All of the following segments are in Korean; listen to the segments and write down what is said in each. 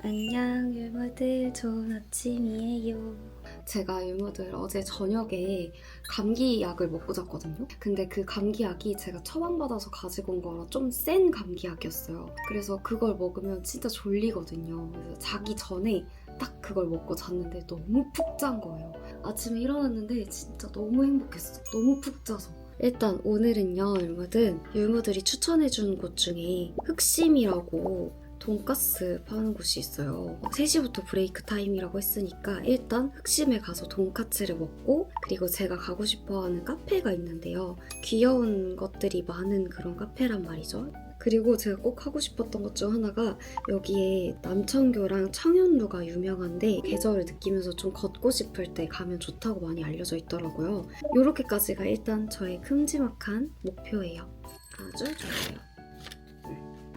안녕 율무들, 좋은 아침이에요. 제가 율무들 어제 저녁에 감기약을 먹고 잤거든요. 근데 그 감기약이 제가 처방받아서 가지고 온 거라 좀 센 감기약이었어요. 그래서 그걸 먹으면 진짜 졸리거든요. 그래서 자기 전에 딱 그걸 먹고 잤는데 너무 푹 잔 거예요. 아침에 일어났는데 진짜 너무 행복했어. 너무 푹 자서. 일단 오늘은요, 율무들이 추천해준 곳 중에 흑심이라고 돈가스 파는 곳이 있어요. 3시부터 브레이크 타임이라고 했으니까 일단 흑심에 가서 돈까스를 먹고, 그리고 제가 가고 싶어하는 카페가 있는데요. 귀여운 것들이 많은 그런 카페란 말이죠. 그리고 제가 꼭 하고 싶었던 것 중 하나가 여기에 남천교랑 청현루가 유명한데 계절을 느끼면서 좀 걷고 싶을 때 가면 좋다고 많이 알려져 있더라고요. 요렇게까지가 일단 저의 큼지막한 목표예요. 아주 좋아요.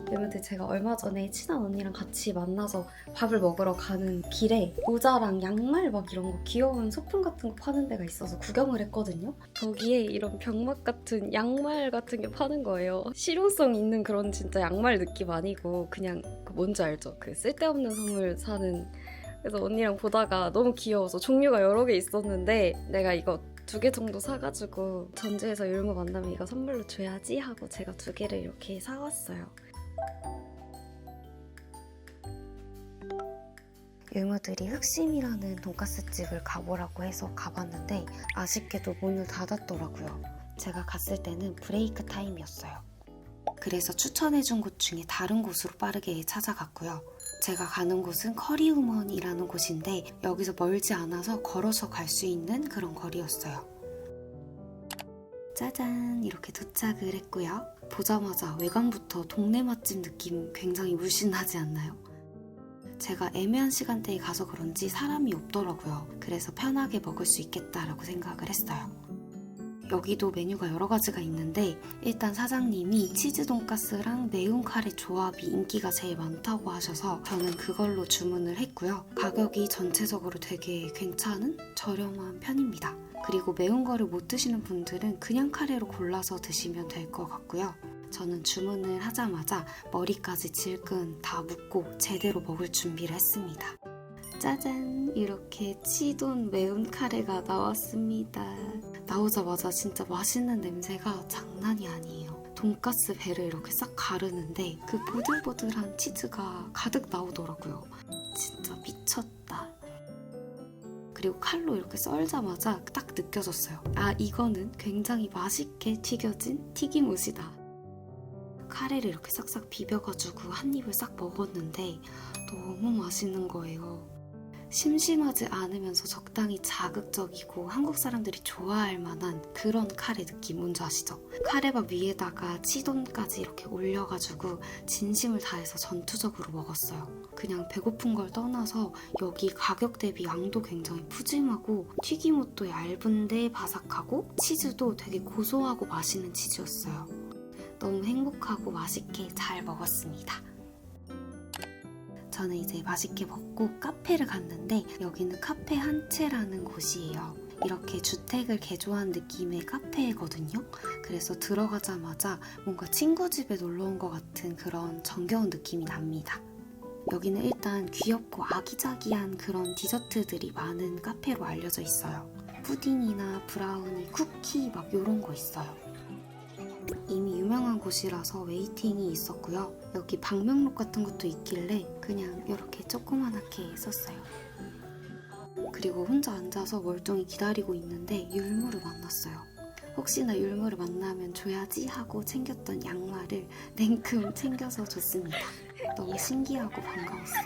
여러분들, 제가 얼마 전에 친한 언니랑 같이 만나서 밥을 먹으러 가는 길에 모자랑 양말 막 이런 거 귀여운 소품 같은 거 파는 데가 있어서 구경을 했거든요. 거기에 이런 병맛 같은 양말 같은 게 파는 거예요. 실용성 있는 그런 진짜 양말 느낌 아니고 그냥 그 뭔지 알죠? 그 쓸데없는 선물 사는. 그래서 언니랑 보다가 너무 귀여워서 종류가 여러 개 있었는데 내가 이거 2개 정도 사가지고 전주에서 율무 만나면 이거 선물로 줘야지 하고 제가 2개를 이렇게 사왔어요. 율무들이 흑심이라는 돈가스 집을 가보라고 해서 가봤는데 아쉽게도 문을 닫았더라고요. 제가 갔을 때는 브레이크 타임이었어요. 그래서 추천해준 곳 중에 다른 곳으로 빠르게 찾아갔고요. 제가 가는 곳은 커리우먼이라는 곳인데 여기서 멀지 않아서 걸어서 갈 수 있는 그런 거리였어요. 짜잔, 이렇게 도착을 했고요. 보자마자 외관부터 동네 맛집 느낌 굉장히 물씬 나지 않나요? 제가 애매한 시간대에 가서 그런지 사람이 없더라고요. 그래서 편하게 먹을 수 있겠다라고 생각을 했어요. 여기도 메뉴가 여러 가지가 있는데 일단 사장님이 치즈 돈가스랑 매운 카레 조합이 인기가 제일 많다고 하셔서 저는 그걸로 주문을 했고요. 가격이 전체적으로 되게 괜찮은 저렴한 편입니다. 그리고 매운 거를 못 드시는 분들은 그냥 카레로 골라서 드시면 될 것 같고요. 저는 주문을 하자마자 머리까지 질끈 다 묶고 제대로 먹을 준비를 했습니다. 짜잔! 이렇게 치돈 매운 카레가 나왔습니다. 나오자마자 진짜 맛있는 냄새가 장난이 아니에요. 돈가스 배를 이렇게 싹 가르는데 그 보들보들한 치즈가 가득 나오더라고요. 진짜 미쳤다. 그리고 칼로 이렇게 썰자마자 딱 느껴졌어요. 아, 이거는 굉장히 맛있게 튀겨진 튀김옷이다. 카레를 이렇게 싹싹 비벼가지고 한 입을 싹 먹었는데 너무 맛있는 거예요. 심심하지 않으면서 적당히 자극적이고 한국 사람들이 좋아할 만한 그런 카레 느낌 뭔지 아시죠? 카레밥 위에다가 치돈까지 이렇게 올려가지고 진심을 다해서 전투적으로 먹었어요. 그냥 배고픈 걸 떠나서 여기 가격 대비 양도 굉장히 푸짐하고 튀김옷도 얇은데 바삭하고 치즈도 되게 고소하고 맛있는 치즈였어요. 너무 행복하고 맛있게 잘 먹었습니다. 저는 이제 맛있게 먹고 카페를 갔는데 여기는 카페 한채라는 곳이에요. 이렇게 주택을 개조한 느낌의 카페거든요. 그래서 들어가자마자 뭔가 친구 집에 놀러 온 것 같은 그런 정겨운 느낌이 납니다. 여기는 일단 귀엽고 아기자기한 그런 디저트들이 많은 카페로 알려져 있어요. 푸딩이나 브라우니, 쿠키 막 이런 거 있어요. 이미 유명한 곳이라서 웨이팅이 있었고요. 여기 방명록 같은 것도 있길래 그냥 이렇게 조그만하게 썼어요. 그리고 혼자 앉아서 멀쩡히 기다리고 있는데 율무를 만났어요. 혹시나 율무를 만나면 줘야지 하고 챙겼던 양말을 냉큼 챙겨서 줬습니다. 너무 신기하고 반가웠어요.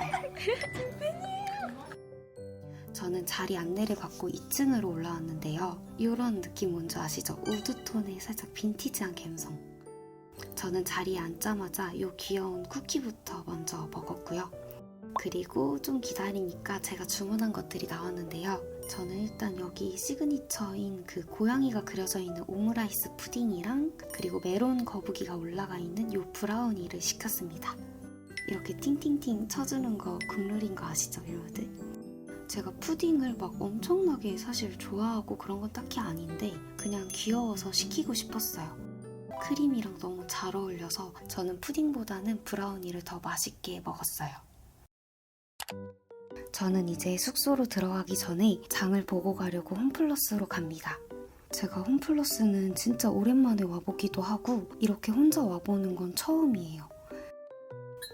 저는 자리 안내를 받고 2층으로 올라왔는데요. 이런 느낌 뭔지 아시죠? 우드톤의 살짝 빈티지한 감성. 저는 자리에 앉자마자 이 귀여운 쿠키부터 먼저 먹었고요. 그리고 좀 기다리니까 제가 주문한 것들이 나왔는데요. 저는 일단 여기 시그니처인 그 고양이가 그려져 있는 오므라이스 푸딩이랑 그리고 메론 거북이가 올라가 있는 이 브라우니를 시켰습니다. 이렇게 팅팅팅 쳐주는 거 국룰인 거 아시죠, 여러분들? 제가 푸딩을 막 엄청나게 사실 좋아하고 그런 건 딱히 아닌데 그냥 귀여워서 시키고 싶었어요. 크림이랑 너무 잘 어울려서 저는 푸딩보다는 브라우니를 더 맛있게 먹었어요. 저는 이제 숙소로 들어가기 전에 장을 보고 가려고 홈플러스로 갑니다. 제가 홈플러스는 진짜 오랜만에 와보기도 하고 이렇게 혼자 와보는 건 처음이에요.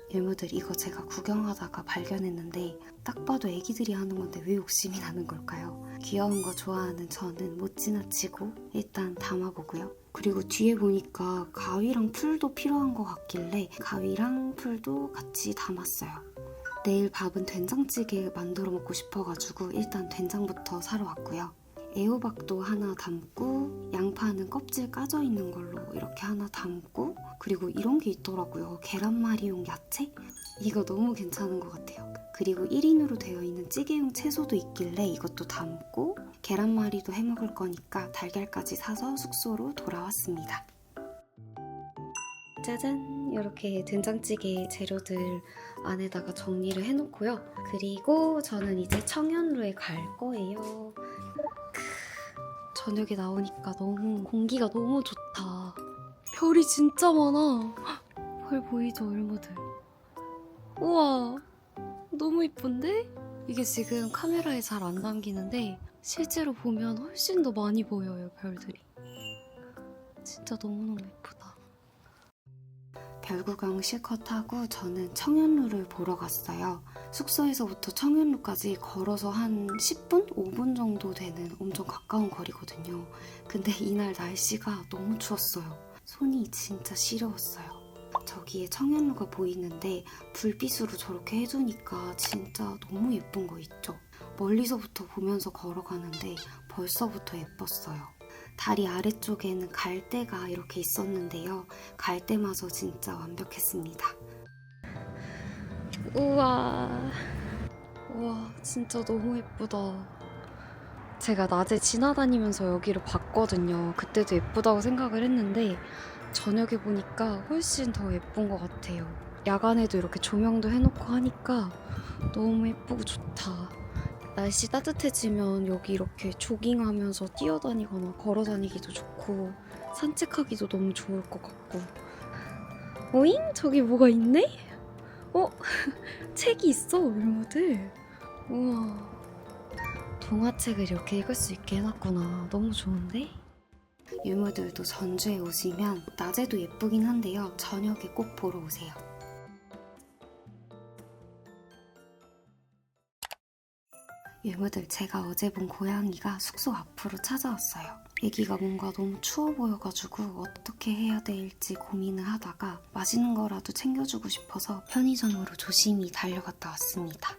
일무들 이거 제가 구경하다가 발견했는데 딱 봐도 애기들이 하는 건데 왜 욕심이 나는 걸까요? 귀여운 거 좋아하는 저는 못 지나치고 일단 담아보고요. 그리고 뒤에 보니까 가위랑 풀도 필요한 것 같길래 가위랑 풀도 같이 담았어요. 내일 밥은 된장찌개 만들어 먹고 싶어가지고 일단 된장부터 사러 왔고요. 애호박도 하나 담고 양파는 껍질 까져 있는 걸로 이렇게 하나 담고 그리고 이런 게 있더라고요. 계란말이용 야채? 이거 너무 괜찮은 것 같아요. 그리고 1인으로 되어 있는 찌개용 채소도 있길래 이것도 담고 계란말이도 해먹을 거니까 달걀까지 사서 숙소로 돌아왔습니다. 짜잔! 이렇게 된장찌개 재료들 안에다가 정리를 해놓고요. 그리고 저는 이제 청현루에 갈 거예요. 저녁에 나오니까 공기가 너무 좋다. 별이 진짜 많아. 별 보이죠, 일모들? 우와, 너무 이쁜데? 이게 지금 카메라에 잘 안 담기는데 실제로 보면 훨씬 더 많이 보여요, 별들이. 진짜 너무너무 예쁘다. 별 구경 실컷 하고 저는 청현루를 보러 갔어요. 숙소에서부터 청현루까지 걸어서 한 10분? 5분 정도 되는 엄청 가까운 거리거든요. 근데 이날 날씨가 너무 추웠어요. 손이 진짜 시려웠어요. 저기에 청현루가 보이는데 불빛으로 저렇게 해주니까 진짜 너무 예쁜 거 있죠? 멀리서부터 보면서 걸어가는데 벌써부터 예뻤어요. 다리 아래쪽에는 갈대가 이렇게 있었는데요. 갈대마저 진짜 완벽했습니다. 우와, 진짜 너무 예쁘다. 제가 낮에 지나다니면서 여기를 봤거든요. 그때도 예쁘다고 생각을 했는데 저녁에 보니까 훨씬 더 예쁜 것 같아요. 야간에도 이렇게 조명도 해놓고 하니까 너무 예쁘고 좋다. 날씨 따뜻해지면 여기 이렇게 조깅하면서 뛰어다니거나 걸어다니기도 좋고 산책하기도 너무 좋을 것 같고. 오잉? 저기 뭐가 있네? 책이 있어, 일모들. 우와, 동화책을 이렇게 읽을 수 있게 해놨구나. 너무 좋은데? 일모들도 전주에 오시면 낮에도 예쁘긴 한데요. 저녁에 꼭 보러 오세요. 일무들 제가 어제 본 고양이가 숙소 앞으로 찾아왔어요. 애기가 뭔가 너무 추워 보여가지고 어떻게 해야 될지 고민을 하다가 맛있는 거라도 챙겨주고 싶어서 편의점으로 조심히 달려갔다 왔습니다.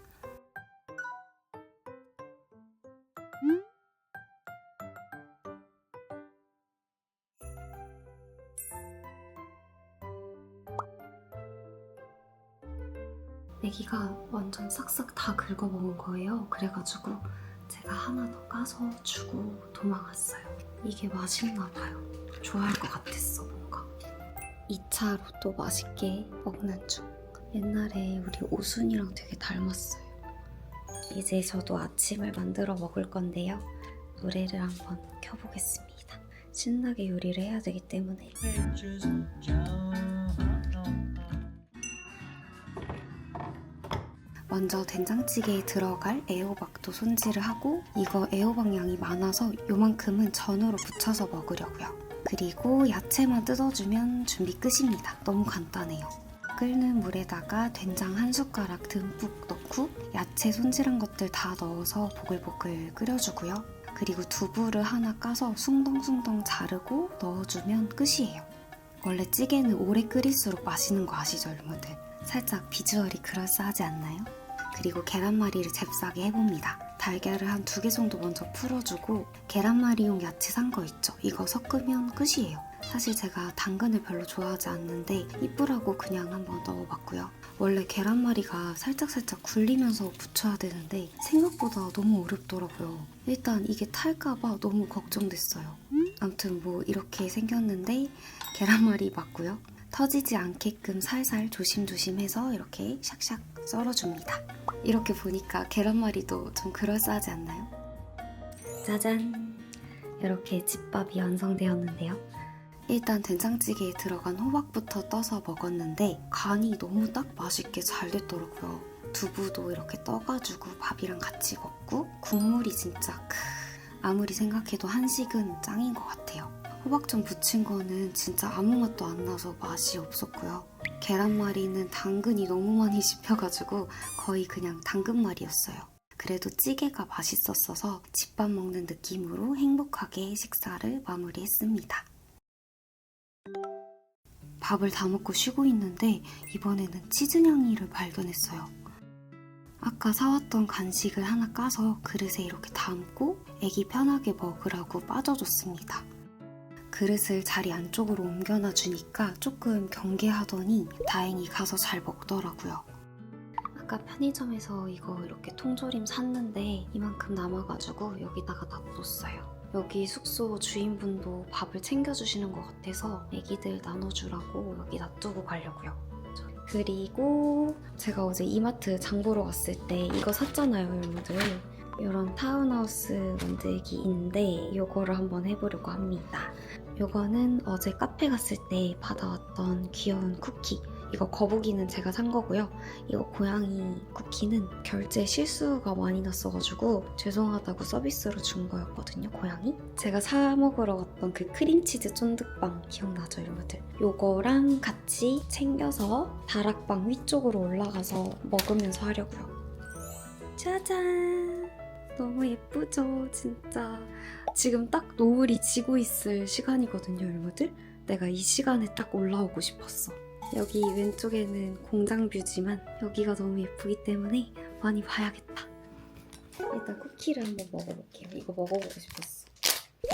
애기가 완전 싹싹 다 긁어먹은 거예요. 그래가지고 제가 하나 더 까서 주고 도망갔어요. 이게 맛있나 봐요. 좋아할 것 같았어, 뭔가. 2차로 또 맛있게 먹는 중. 옛날에 우리 오순이랑 되게 닮았어요. 이제 저도 아침을 만들어 먹을 건데요. 노래를 한번 켜보겠습니다. 신나게 요리를 해야 되기 때문에. 먼저 된장찌개에 들어갈 애호박도 손질을 하고 이거 애호박 양이 많아서 요만큼은 전으로 부쳐서 먹으려고요. 그리고 야채만 뜯어주면 준비 끝입니다. 너무 간단해요. 끓는 물에다가 된장 1숟가락 듬뿍 넣고 야채 손질한 것들 다 넣어서 보글보글 끓여주고요. 그리고 두부를 하나 까서 숭덩숭덩 자르고 넣어주면 끝이에요. 원래 찌개는 오래 끓일수록 맛있는 거 아시죠, 여러분들? 살짝 비주얼이 그럴싸하지 않나요? 그리고 계란말이를 잽싸게 해봅니다. 달걀을 한 2개 정도 먼저 풀어주고 계란말이용 야채 산 거 있죠? 이거 섞으면 끝이에요. 사실 제가 당근을 별로 좋아하지 않는데 이쁘라고 그냥 한번 넣어봤고요. 원래 계란말이가 살짝살짝 굴리면서 부쳐야 되는데 생각보다 너무 어렵더라고요. 일단 이게 탈까봐 너무 걱정됐어요. 아무튼 뭐 이렇게 생겼는데 계란말이 맞고요. 터지지 않게끔 살살 조심조심해서 이렇게 샥샥 썰어줍니다. 이렇게 보니까 계란말이도 좀 그럴싸하지 않나요? 짜잔! 이렇게 집밥이 완성되었는데요. 일단 된장찌개에 들어간 호박부터 떠서 먹었는데 간이 너무 딱 맛있게 잘 됐더라고요. 두부도 이렇게 떠가지고 밥이랑 같이 먹고 국물이 진짜 아무리 생각해도 한식은 짱인 것 같아요. 호박전 부친 거는 진짜 아무 맛도 안 나서 맛이 없었고요. 계란말이는 당근이 너무 많이 씹혀가지고 거의 그냥 당근말이었어요. 그래도 찌개가 맛있었어서 집밥 먹는 느낌으로 행복하게 식사를 마무리했습니다. 밥을 다 먹고 쉬고 있는데 이번에는 치즈냥이를 발견했어요. 아까 사왔던 간식을 하나 까서 그릇에 이렇게 담고 애기 편하게 먹으라고 빠져줬습니다. 그릇을 자리 안쪽으로 옮겨놔 주니까 조금 경계하더니 다행히 가서 잘 먹더라고요. 아까 편의점에서 이거 이렇게 통조림 샀는데 이만큼 남아가지고 여기다가 놔뒀어요. 여기 숙소 주인분도 밥을 챙겨주시는 것 같아서 애기들 나눠주라고 여기 놔두고 가려고요. 그리고 제가 어제 이마트 장 보러 갔을 때 이거 샀잖아요, 여러분들. 이런 타운하우스 만들기인데 이거를 한번 해보려고 합니다. 이거는 어제 카페 갔을 때 받아왔던 귀여운 쿠키. 이거 거북이는 제가 산 거고요. 이거 고양이 쿠키는 결제 실수가 많이 났어가지고 죄송하다고 서비스로 준 거였거든요, 고양이. 제가 사 먹으러 갔던 그 크림치즈 쫀득빵 기억나죠, 여러분들? 요거랑 같이 챙겨서 다락방 위쪽으로 올라가서 먹으면서 하려고요. 짜잔! 너무 예쁘죠, 진짜. 지금 딱 노을이 지고 있을 시간이거든요, 여러분들. 내가 이 시간에 딱 올라오고 싶었어. 여기 왼쪽에는 공장 뷰지만 여기가 너무 예쁘기 때문에 많이 봐야겠다. 일단 쿠키를 한번 먹어볼게요. 이거 먹어보고 싶었어.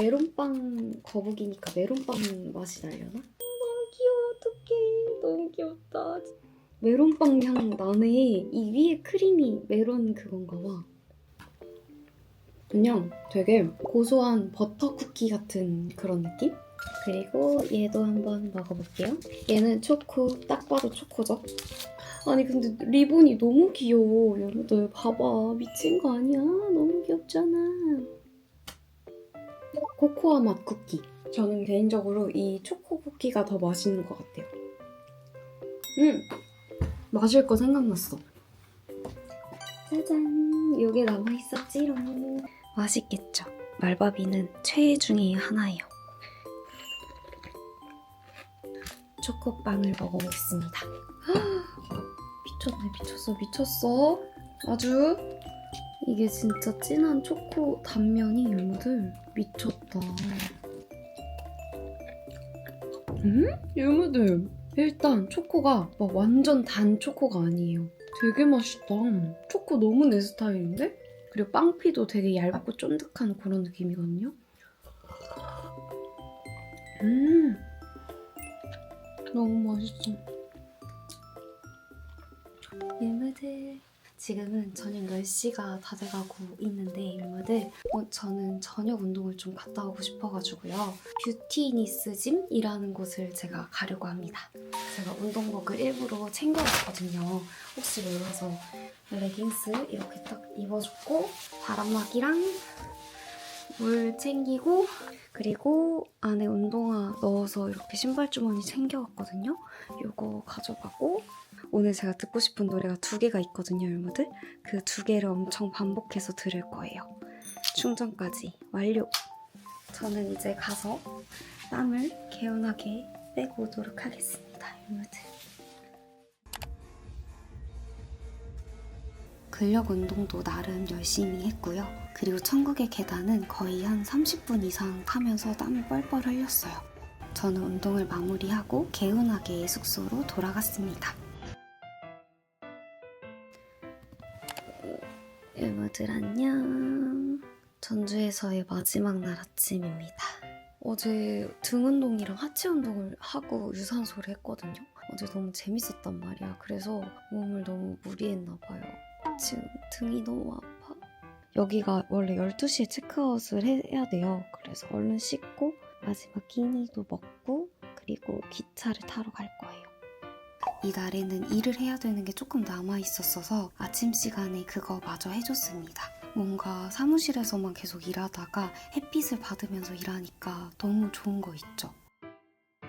메론빵 거북이니까 메론빵 맛이 나려나? 너무 귀여워, 어떡해. 너무 귀엽다. 메론빵 향 나네. 이 위에 크림이 메론 그건가 봐. 그냥 되게 고소한 버터 쿠키 같은 그런 느낌? 그리고 얘도 한번 먹어볼게요. 얘는 초코, 딱 봐도 초코죠? 아니 근데 리본이 너무 귀여워. 여러분들 봐봐. 미친 거 아니야? 너무 귀엽잖아. 코코아 맛 쿠키. 저는 개인적으로 이 초코 쿠키가 더 맛있는 것 같아요. 마실 거 생각났어. 짜잔! 요게 남아있었지롱. 맛있겠죠? 말바비는 최애 중에 하나예요. 초코빵을 먹어보겠습니다. 미쳤네, 미쳤어. 아주 이게 진짜 진한 초코 단면이 여러분들 미쳤다. 여러분들 일단 초코가 막 완전 단 초코가 아니에요. 되게 맛있다. 초코 너무 내 스타일인데? 그리고 빵피도 되게 얇고 쫀득한 그런 느낌이거든요. 너무 맛있어. 여러분들 지금은 저녁 10시가 다 돼가고 있는데 여러분들 저는 저녁 운동을 좀 갔다 오고 싶어가지고요. 뷰티니스짐이라는 곳을 제가 가려고 합니다. 제가 운동복을 일부러 챙겨왔거든요. 혹시 몰라서 레깅스 이렇게 딱 입어줬고 바람막이랑 물 챙기고 그리고 안에 운동화 넣어서 이렇게 신발 주머니 챙겨왔거든요. 이거 가져가고 오늘 제가 듣고 싶은 노래가 2개가 있거든요, 여러분들. 그 2개를 엄청 반복해서 들을 거예요. 충전까지 완료! 저는 이제 가서 땀을 개운하게 빼고 오도록 하겠습니다, 여러분들. 근력 운동도 나름 열심히 했고요. 그리고 천국의 계단은 거의 한 30분 이상 타면서 땀을 뻘뻘 흘렸어요. 저는 운동을 마무리하고 개운하게 숙소로 돌아갔습니다. 여러분들 안녕. 전주에서의 마지막 날 아침입니다. 어제 등 운동이랑 하체 운동을 하고 유산소를 했거든요. 어제 너무 재밌었단 말이야. 그래서 몸을 너무 무리했나 봐요. 지금 등이 너무 아파. 여기가 원래 12시에 체크아웃을 해야 돼요. 그래서 얼른 씻고 마지막 끼니도 먹고 그리고 기차를 타러 갈 거예요. 이날에는 일을 해야 되는 게 조금 남아있었어서 아침 시간에 그거 마저 해줬습니다. 뭔가 사무실에서만 계속 일하다가 햇빛을 받으면서 일하니까 너무 좋은 거 있죠.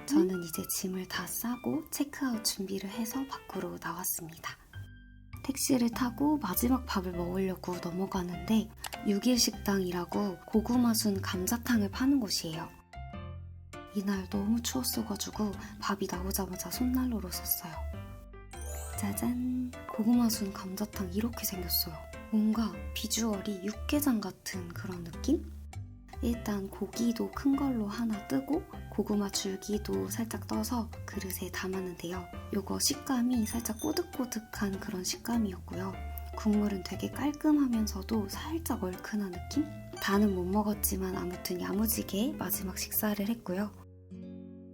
저는 이제 짐을 다 싸고 체크아웃 준비를 해서 밖으로 나왔습니다. 택시를 타고 마지막 밥을 먹으려고 넘어가는데 6일 식당이라고 고구마순 감자탕을 파는 곳이에요. 이날 너무 추웠어가지고 밥이 나오자마자 손난로로 썼어요. 짜잔! 고구마순 감자탕 이렇게 생겼어요. 뭔가 비주얼이 육개장 같은 그런 느낌? 일단 고기도 큰 걸로 하나 뜨고 고구마 줄기도 살짝 떠서 그릇에 담았는데요. 요거 식감이 살짝 꼬득꼬득한 그런 식감이었고요. 국물은 되게 깔끔하면서도 살짝 얼큰한 느낌? 다는 못 먹었지만 아무튼 야무지게 마지막 식사를 했고요.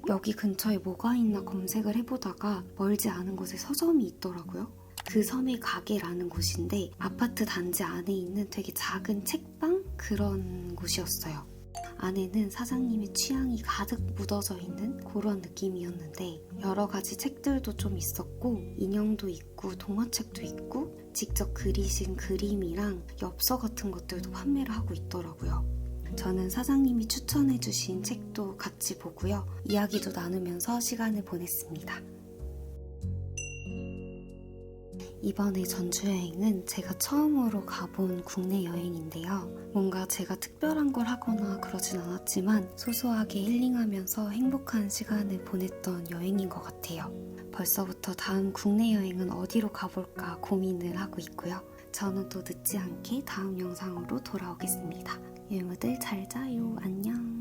여기 근처에 뭐가 있나 검색을 해보다가 멀지 않은 곳에 서점이 있더라고요. 그 섬의 가게라는 곳인데 아파트 단지 안에 있는 되게 작은 책방? 그런 곳이었어요. 안에는 사장님의 취향이 가득 묻어져 있는 그런 느낌이었는데 여러 가지 책들도 좀 있었고 인형도 있고 동화책도 있고 직접 그리신 그림이랑 엽서 같은 것들도 판매를 하고 있더라고요. 저는 사장님이 추천해주신 책도 같이 보고요. 이야기도 나누면서 시간을 보냈습니다. 이번에 전주 여행은 제가 처음으로 가본 국내 여행인데요. 뭔가 제가 특별한 걸 하거나 그러진 않았지만 소소하게 힐링하면서 행복한 시간을 보냈던 여행인 것 같아요. 벌써부터 다음 국내 여행은 어디로 가볼까 고민을 하고 있고요. 저는 또 늦지 않게 다음 영상으로 돌아오겠습니다. 유무들 잘 자요. 안녕.